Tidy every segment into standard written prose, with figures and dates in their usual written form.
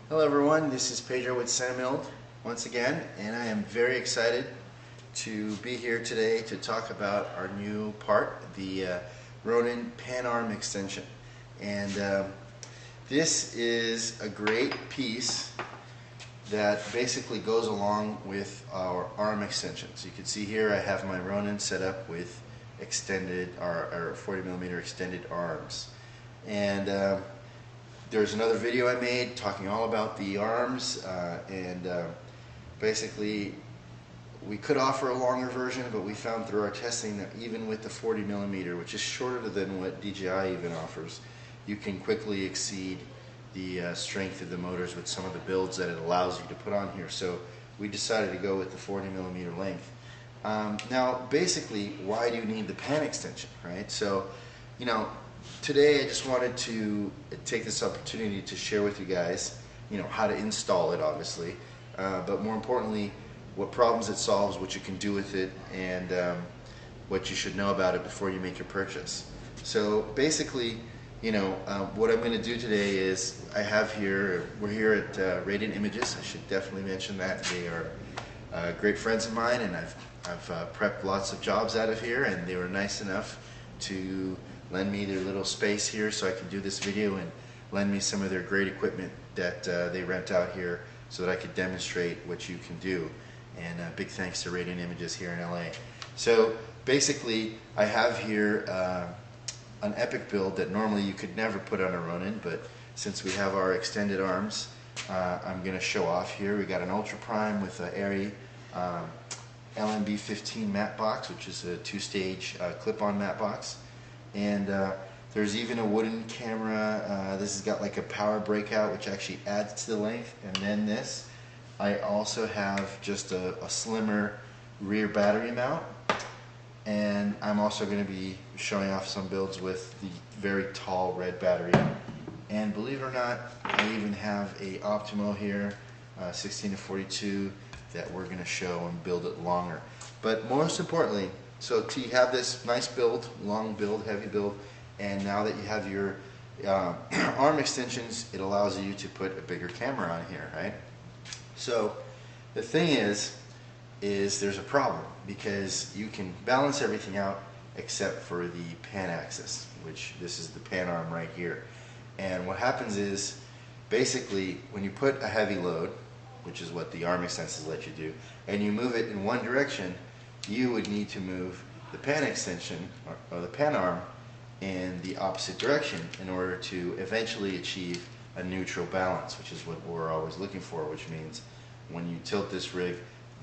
Hello everyone, this is Pedro with CineMilled once again, and I am very excited to be here today to talk about our new part, the Ronin Pan arm extension. And this is a great piece that basically goes along with our arm extensions. You can see here I have my Ronin set up with extended or 40mm extended arms. And there's another video I made talking all about the arms, and basically we could offer a longer version, but we found through our testing that even with the 40mm, which is shorter than what DJI even offers, you can quickly exceed the strength of the motors with some of the builds that it allows you to put on here. So we decided to go with the 40mm length. Now basically, why do you need the pan extension, right? So, you know, today I just wanted to take this opportunity to share with you guys, you know, how to install it, obviously, but more importantly, what problems it solves, what you can do with it, and what you should know about it before you make your purchase. So basically, you know, what I'm going to do today is we're here at Radiant Images. I should definitely mention that. They are great friends of mine, and I've prepped lots of jobs out of here, and they were nice enough to lend me their little space here so I can do this video, and lend me some of their great equipment that they rent out here so that I could demonstrate what you can do. And big thanks to Radiant Images here in LA. So basically I have here an epic build that normally you could never put on a Ronin, but since we have our extended arms, I'm going to show off here. We got an Ultra Prime with an Airy LMB15 matte box, which is a two-stage clip-on matte box. And there's even a wooden camera. This has got like a power breakout, which actually adds to the length. And then this, I also have just a slimmer rear battery mount. And I'm also going to be showing off some builds with the very tall red battery. And believe it or not, I even have a Optimo here, 16-42, that we're going to show and build it longer. But most importantly, so to have this nice build, long build, heavy build, and now that you have your arm extensions, it allows you to put a bigger camera on here, right? So the thing is there's a problem, because you can balance everything out except for the pan axis, which this is the pan arm right here. And what happens is, basically, when you put a heavy load, which is what the arm extensions let you do, and you move it in one direction, you would need to move the pan extension or the pan arm in the opposite direction in order to eventually achieve a neutral balance, which is what we're always looking for, which means when you tilt this rig,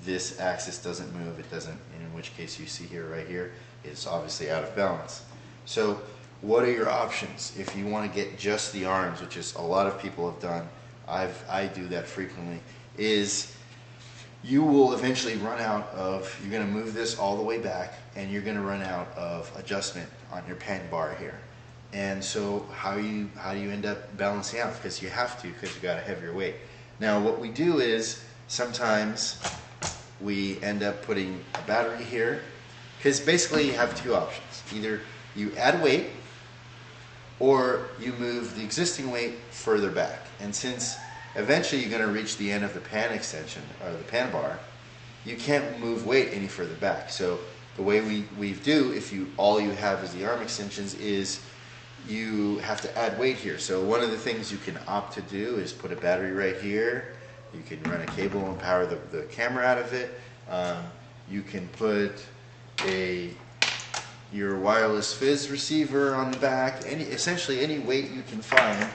this axis doesn't move, it doesn't, and in which case you see here, right here, it's obviously out of balance. So what are your options if you want to get just the arms, which is a lot of people have done, I do that frequently, is you will eventually run out of, you're going to move this all the way back, and you're going to run out of adjustment on your pan bar here. And so how do you end up balancing out? Because you have to, because you got a heavier weight. Now what we do is sometimes we end up putting a battery here, because basically you have two options. Either you add weight, or you move the existing weight further back. And since eventually you're going to reach the end of the pan extension, or the pan bar, you can't move weight any further back. So the way we do, if all you have is the arm extensions, is you have to add weight here. So one of the things you can opt to do is put a battery right here. You can run a cable and power the camera out of it. You can put your wireless fizz receiver on the back. Essentially any weight you can find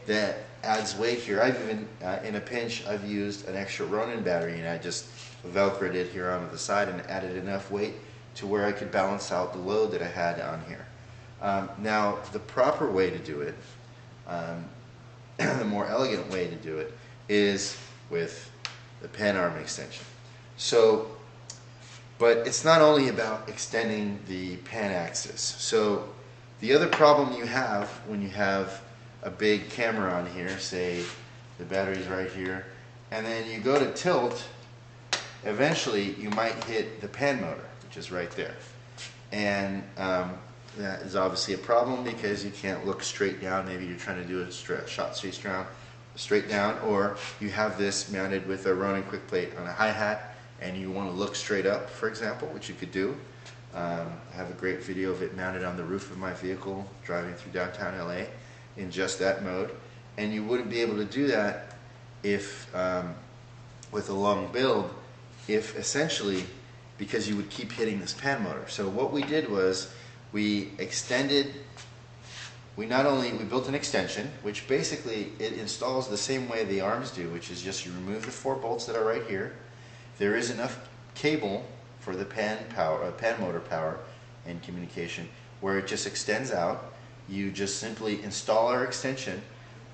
that adds weight here. I've even, in a pinch, I've used an extra Ronin battery, and I just velcroed it here onto the side and added enough weight to where I could balance out the load that I had on here. Now, the proper way to do it, the more elegant way to do it, is with the pan arm extension. So, but it's not only about extending the pan axis. So the other problem you have when you have a big camera on here, say the battery's right here, and then you go to tilt, eventually you might hit the pan motor, which is right there. And that is obviously a problem because you can't look straight down. Maybe you're trying to do a shot straight down, straight down, or you have this mounted with a Ronin quick plate on a hi-hat and you want to look straight up, for example, which you could do. I have a great video of it mounted on the roof of my vehicle driving through downtown LA in just that mode. And you wouldn't be able to do that if with a long build, if essentially, because you would keep hitting this pan motor. So what we did was we built an extension, which basically it installs the same way the arms do, which is just you remove the 4 bolts that are right here. There is enough cable for the pan motor power and communication where it just extends out. You just simply install our extension.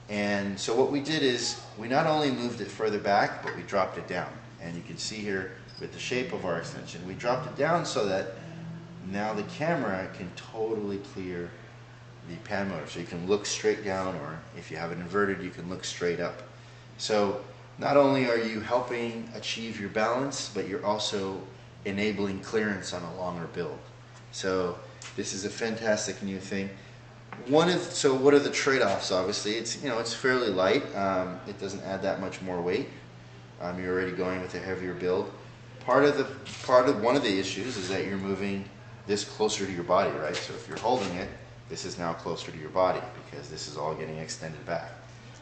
And so what we did is we not only moved it further back, but we dropped it down. And you can see here with the shape of our extension, we dropped it down so that now the camera can totally clear the pan motor. So you can look straight down, or if you have it inverted, you can look straight up. So not only are you helping achieve your balance, but you're also enabling clearance on a longer build. So this is a fantastic new thing. So what are the trade-offs? Obviously, it's fairly light. It doesn't add that much more weight. You're already going with a heavier build. One of the issues is that you're moving this closer to your body, right? So if you're holding it, this is now closer to your body because this is all getting extended back.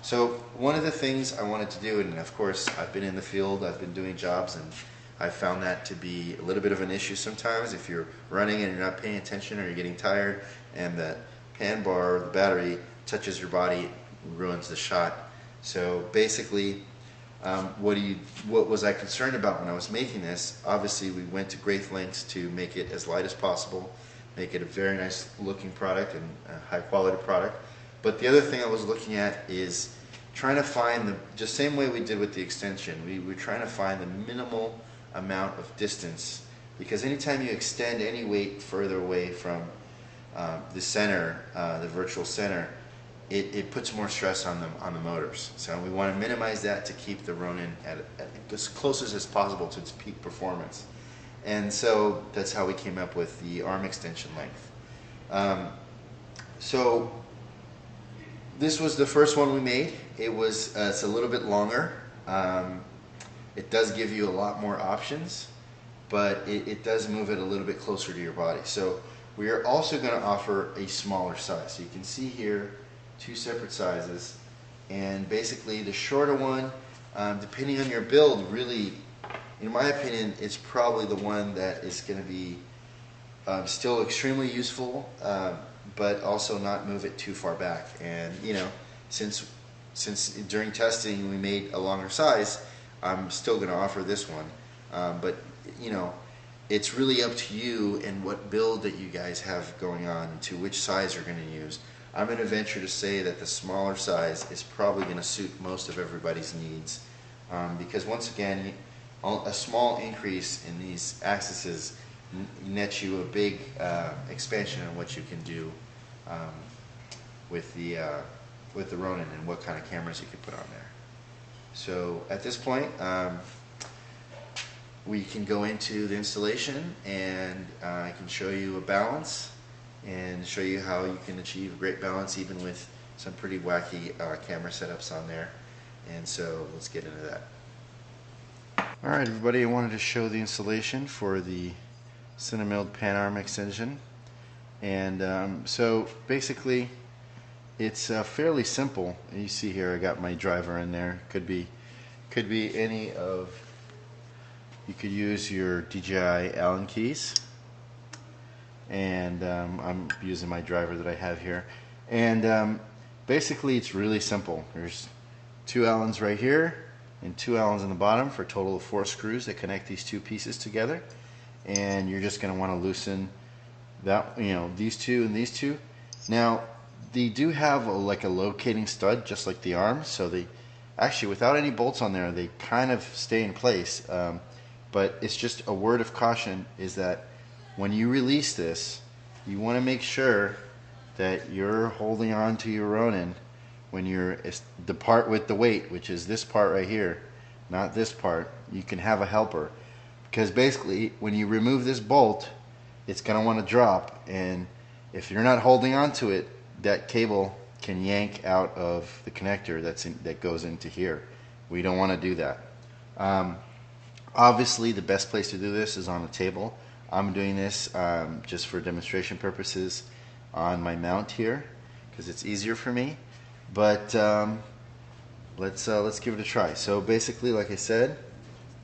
So one of the things I wanted to do, and of course I've been in the field, I've been doing jobs, and I've found that to be a little bit of an issue sometimes if you're running and you're not paying attention, or you're getting tired and the pan bar, the battery, touches your body, it ruins the shot. So basically, what was I concerned about when I was making this? Obviously, we went to great lengths to make it as light as possible, make it a very nice looking product and a high quality product. But the other thing I was looking at is trying to find just same way we did with the extension. We were trying to find the minimal amount of distance, because anytime you extend any weight further away from the center, the virtual center, it puts more stress on the motors. So we want to minimize that to keep the Ronin at as close as possible to its peak performance. And so that's how we came up with the arm extension length. So this was the first one we made. It's a little bit longer. It does give you a lot more options, but it does move it a little bit closer to your body. So we are also going to offer a smaller size. So you can see here 2 separate sizes, and basically the shorter one, depending on your build, really, in my opinion, it's probably the one that is going to be still extremely useful, but also not move it too far back. And since during testing we made a longer size, I'm still going to offer this one, but it's really up to you and what build that you guys have going on, and to which size you're going to use. I'm going to venture to say that the smaller size is probably going to suit most of everybody's needs, because once again, a small increase in these axes nets you a big expansion on what you can do with the Ronin and what kind of cameras you can put on there. So at this point, we can go into the installation, and I can show you a balance and show you how you can achieve great balance even with some pretty wacky camera setups on there. And so let's get into that. Alright everybody, I wanted to show the installation for the CineMilled Pan arm extension. And so basically it's fairly simple. You see here I got my driver in there. Could be any of, you could use your DJI Allen keys, and I'm using my driver that I have here. And basically it's really simple. There's 2 Allens right here and 2 Allens in the bottom for a total of 4 screws that connect these 2 pieces together. And you're just going to want to loosen that, these 2 and these 2. Now they do have like a locating stud just like the arms, so they actually, without any bolts on there, they kind of stay in place. But it's just a word of caution is that when you release this, you want to make sure that you're holding on to your Ronin when you're the part with the weight, which is this part right here, not this part. You can have a helper, because basically when you remove this bolt, it's going to want to drop, and if you're not holding on to it, that cable can yank out of the connector that goes into here. We don't want to do that. Obviously, the best place to do this is on the table. I'm doing this just for demonstration purposes on my mount here because it's easier for me. But let's give it a try. So basically, like I said,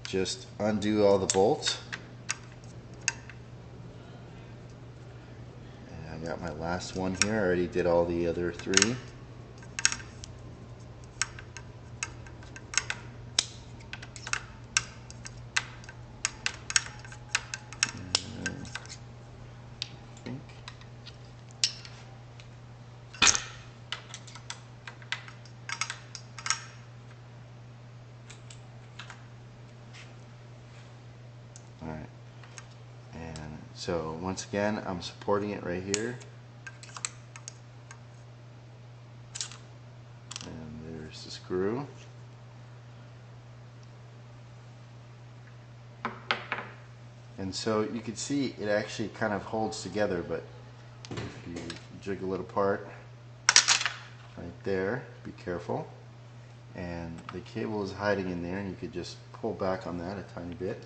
just undo all the bolts. And I got my last one here. I already did all the other three. Alright, and so once again, I'm supporting it right here. And there's the screw. And so you can see it actually kind of holds together, but if you jiggle it apart right there, be careful. And the cable is hiding in there, and you could just pull back on that a tiny bit.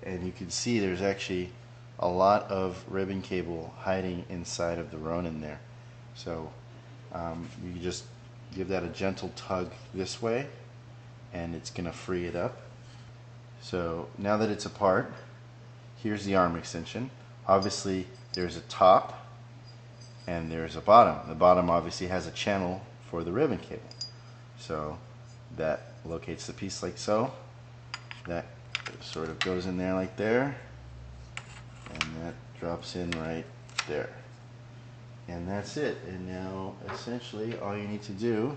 And you can see there's actually a lot of ribbon cable hiding inside of the Ronin there. So you just give that a gentle tug this way and it's going to free it up. So now that it's apart, here's the arm extension. Obviously there's a top and there's a bottom. The bottom obviously has a channel for the ribbon cable. So that locates the piece like so. That sort of goes in there like there, and that drops in right there, and that's it. And now essentially all you need to do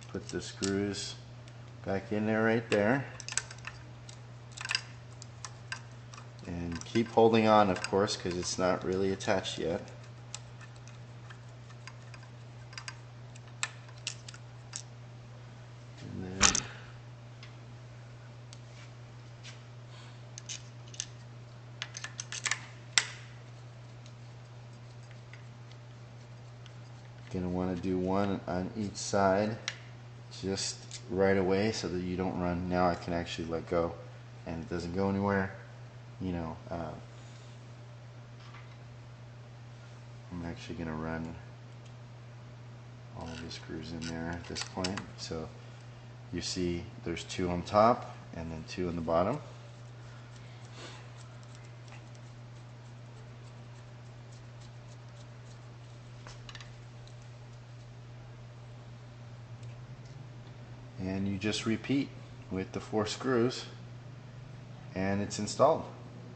is put the screws back in there right there, and keep holding on, of course, because it's not really attached yet. Going to want to do one on each side just right away so that you don't run. Now I can actually let go and it doesn't go anywhere. You know, I'm actually going to run all of the screws in there at this point. So you see there's two on top and then two on the bottom. And you just repeat with the 4 screws and it's installed.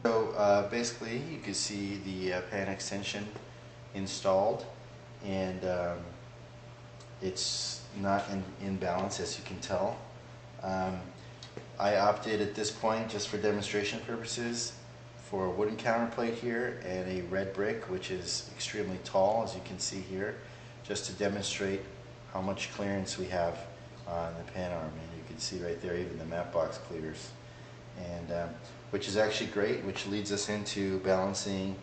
So basically you can see the pan extension installed, and it's not in balance, as you can tell. I opted at this point, just for demonstration purposes, for a wooden counterplate here and a red brick, which is extremely tall, as you can see here, just to demonstrate how much clearance we have on the pan arm. And you can see right there even the mattebox clears, and which is actually great, which leads us into balancing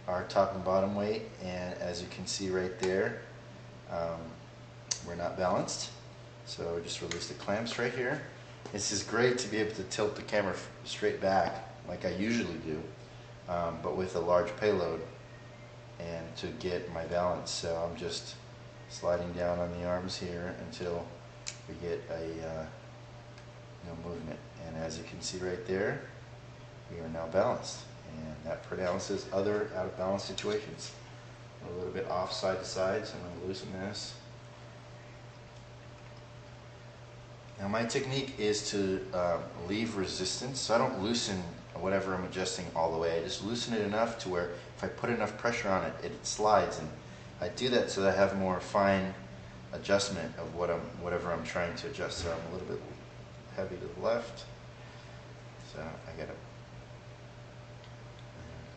our top and bottom weight. And as you can see right there, we're not balanced, so just release the clamps right here. This is great to be able to tilt the camera straight back like I usually do, but with a large payload, and to get my balance. So I'm just sliding down on the arms here until we get a no movement, and as you can see right there, we are now balanced, and that pronounces other out of balance situations. A little bit off side to side, so I'm going to loosen this. Now my technique is to leave resistance, so I don't loosen whatever I'm adjusting all the way. I just loosen it enough to where if I put enough pressure on it, it slides, and I do that so that I have more fine adjustment of whatever I'm trying to adjust. So I'm a little bit heavy to the left, so I got it.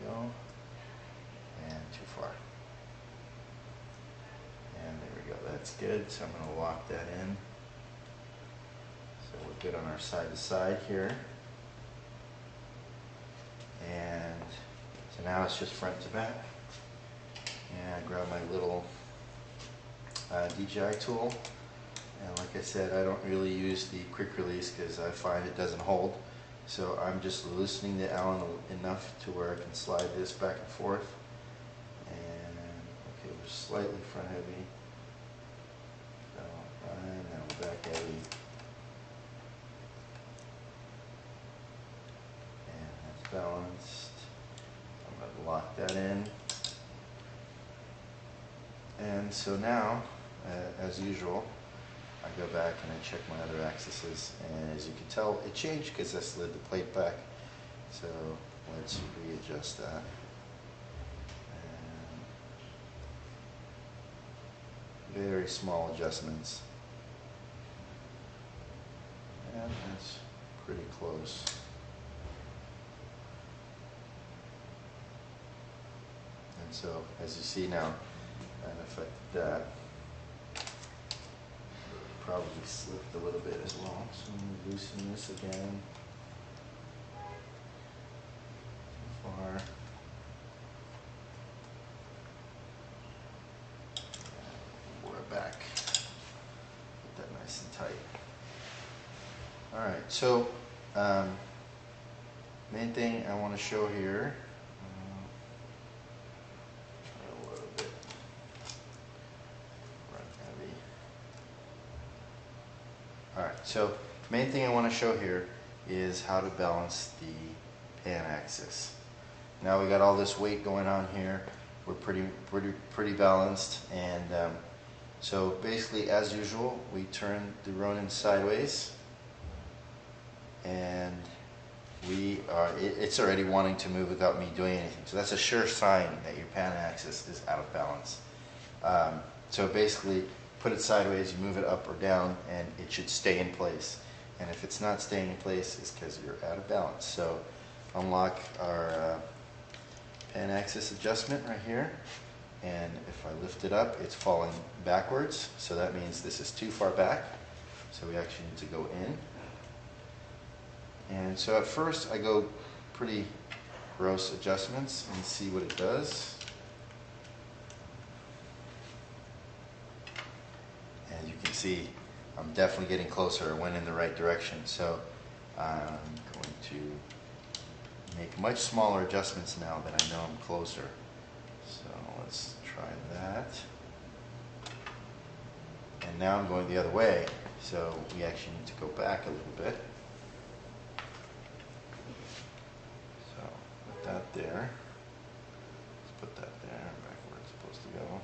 There we go, and too far, and there we go. That's good. So I'm going to lock that in. So we're good on our side to side here, and so now it's just front to back. And I grab my little DJI tool, and like I said, I don't really use the quick release because I find it doesn't hold. So I'm just loosening the Allen enough to where I can slide this back and forth. And okay, we're slightly front heavy. So, and now we're back heavy. And that's balanced. I'm going to lock that in. And so now, as usual, I go back and I check my other axes, and as you can tell, it changed because I slid the plate back. So let's readjust that. And very small adjustments. And that's pretty close. And so, as you see now, that affected that. Probably slipped a little bit as well. So I'm going to loosen this again. So far. And we're back. Get that nice and tight. Alright, so main thing I want to show here. Try a little bit. Heavy. Alright, so main thing I want to show here is how to balance the pan axis. Now we got all this weight going on here. We're pretty balanced, and so basically, as usual, we turn the Ronin sideways, and it's already wanting to move without me doing anything. So that's a sure sign that your pan axis is out of balance. So basically, put it sideways, you move it up or down, and it should stay in place. And if it's not staying in place, it's because you're out of balance. So unlock our pan axis adjustment right here, and if I lift it up, it's falling backwards. So that means this is too far back. So we actually need to go in. And so at first I go pretty gross adjustments and see what it does. As you can see, I'm definitely getting closer. I went in the right direction. So I'm going to make much smaller adjustments now that I know I'm closer. So let's try that. And now I'm going the other way. So we actually need to go back a little bit. So put that there. Let's put that there, back where it's supposed to go.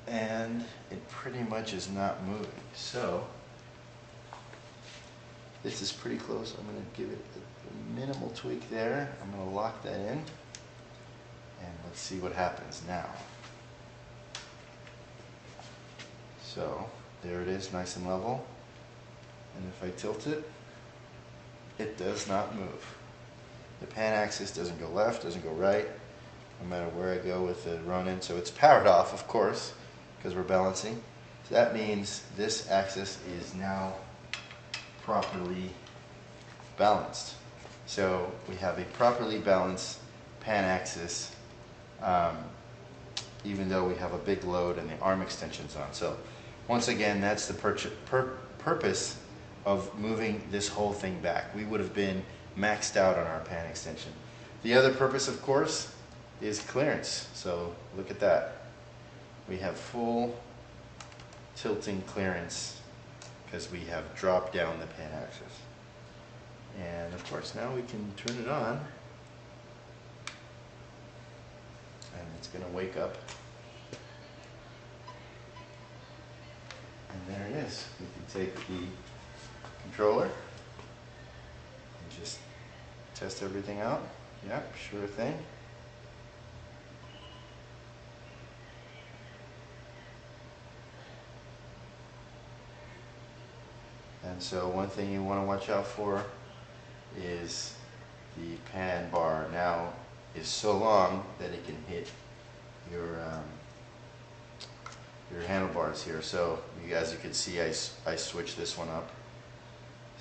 And it pretty much is not moving. So this is pretty close. I'm going to give it a minimal tweak there. I'm going to lock that in, and let's see what happens now. So there it is, nice and level. And if I tilt it, it does not move. The pan axis doesn't go left, doesn't go right, no matter where I go with the Ronin. So it's powered off, of course, because we're balancing. So that means this axis is now properly balanced. So we have a properly balanced pan axis, even though we have a big load and the arm extensions on. So once again, that's the purpose of moving this whole thing back. We would have been maxed out on our pan extension. The other purpose, of course, is clearance. So look at that. We have full tilting clearance because we have dropped down the pan axis. And of course now we can turn it on, and it's going to wake up. And there it is. We can take the controller and just test everything out. Yep, sure thing. And so one thing you want to watch out for is the pan bar now is so long that it can hit your handlebars here. So as you can see, I switched this one up.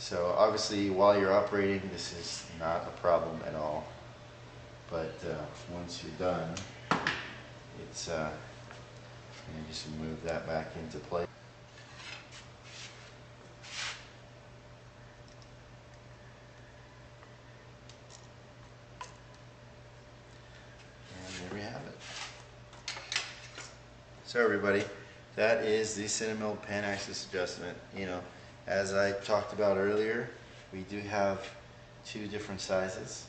So obviously while you're operating, this is not a problem at all. But once you're done, it's and just move that back into place. And there we have it. So everybody, that is the CineMilled Pan axis adjustment. You know, as I talked about earlier, we do have two different sizes.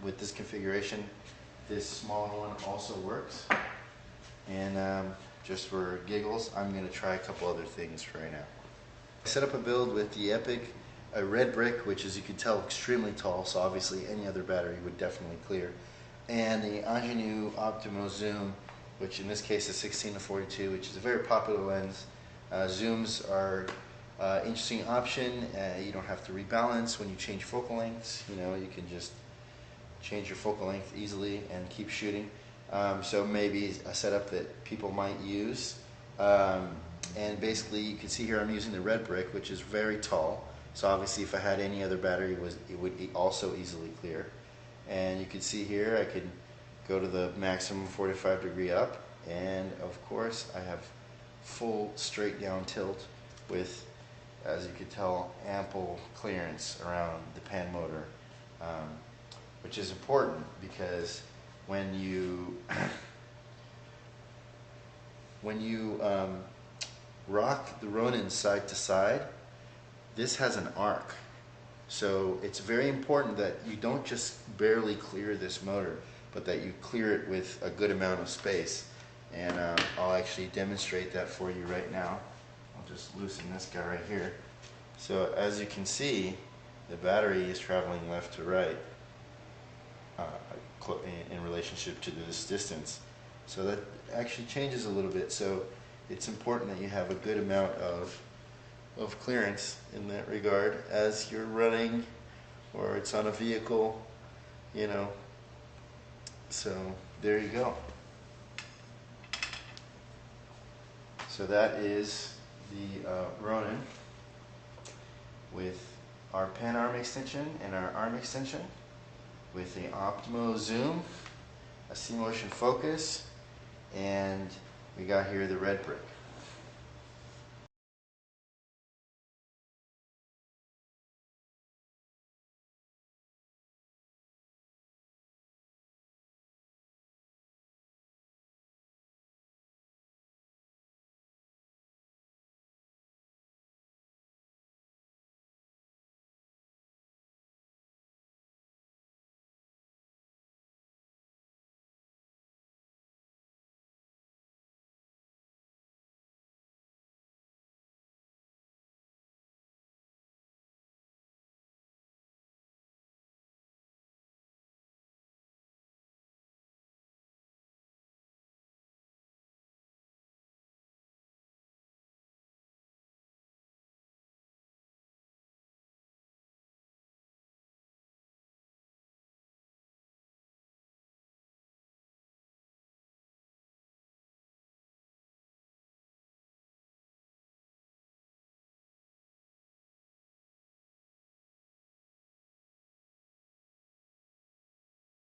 With this configuration, this smaller one also works. And just for giggles, I'm going to try a couple other things for right now. I set up a build with the Epic, a red brick, which as you can tell, extremely tall, so obviously any other battery would definitely clear, and the Ingenue Optimo Zoom, which in this case is 16-42, which is a very popular lens. Zooms are interesting option. You don't have to rebalance when you change focal lengths. You know, you can just change your focal length easily and keep shooting. So maybe a setup that people might use. And basically you can see here I'm using the red brick, which is very tall. So obviously if I had any other battery, it would also easily clear. And you can see here I could go to the maximum 45-degree up, and of course I have full straight down tilt with, as you can tell, ample clearance around the pan motor, which is important because when you rock the Ronin side to side, this has an arc. So it's very important that you don't just barely clear this motor, but that you clear it with a good amount of space. And I'll actually demonstrate that for you right now. I'll just loosen this guy right here. So as you can see, the battery is traveling left to right in relationship to this distance. So that actually changes a little bit. So it's important that you have a good amount of clearance in that regard as you're running or it's on a vehicle, you know. So there you go. So that is the Ronin with our pan arm extension and our arm extension with the Optimo Zoom, a C-motion focus, and we got here the red brick.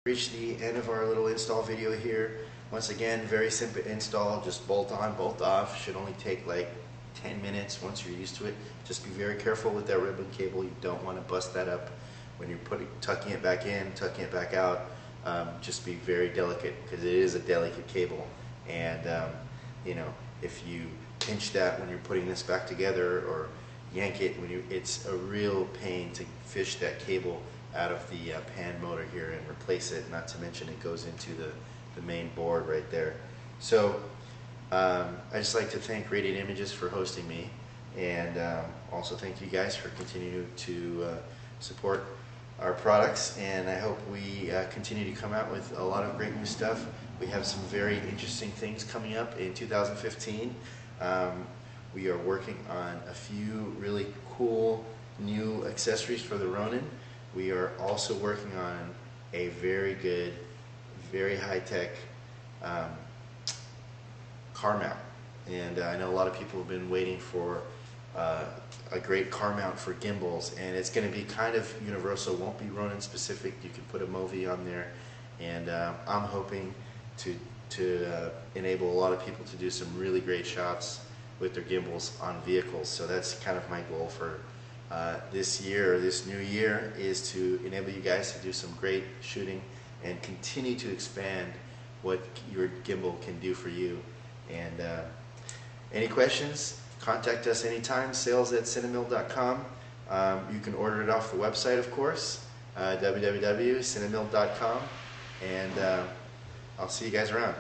Reached the end of our little install video here. Once again, very simple install, just bolt on, bolt off. Should only take like 10 minutes once you're used to it. Just be very careful with that ribbon cable. You don't want to bust that up when you're tucking it back in, tucking it back out. Just be very delicate because it is a delicate cable. And you know, if you pinch that when you're putting this back together or yank it when it's a real pain to fish that cable out of the pan motor here and replace it, not to mention it goes into the main board right there. So I just like to thank Radiant Images for hosting me, and also thank you guys for continuing to support our products, and I hope we continue to come out with a lot of great new stuff. We have some very interesting things coming up in 2015. We are working on a few really cool new accessories for the Ronin. We are also working on a very good, very high-tech car mount. And I know a lot of people have been waiting for a great car mount for gimbals, and it's going to be kind of universal. It won't be Ronin specific. You can put a Movi on there, and I'm hoping to enable a lot of people to do some really great shots with their gimbals on vehicles. So that's kind of my goal for this year, or this new year, is to enable you guys to do some great shooting and continue to expand what your gimbal can do for you. And any questions, contact us anytime, sales@cinemilled.com. You can order it off the website, of course, www.cinemilled.com, and I'll see you guys around.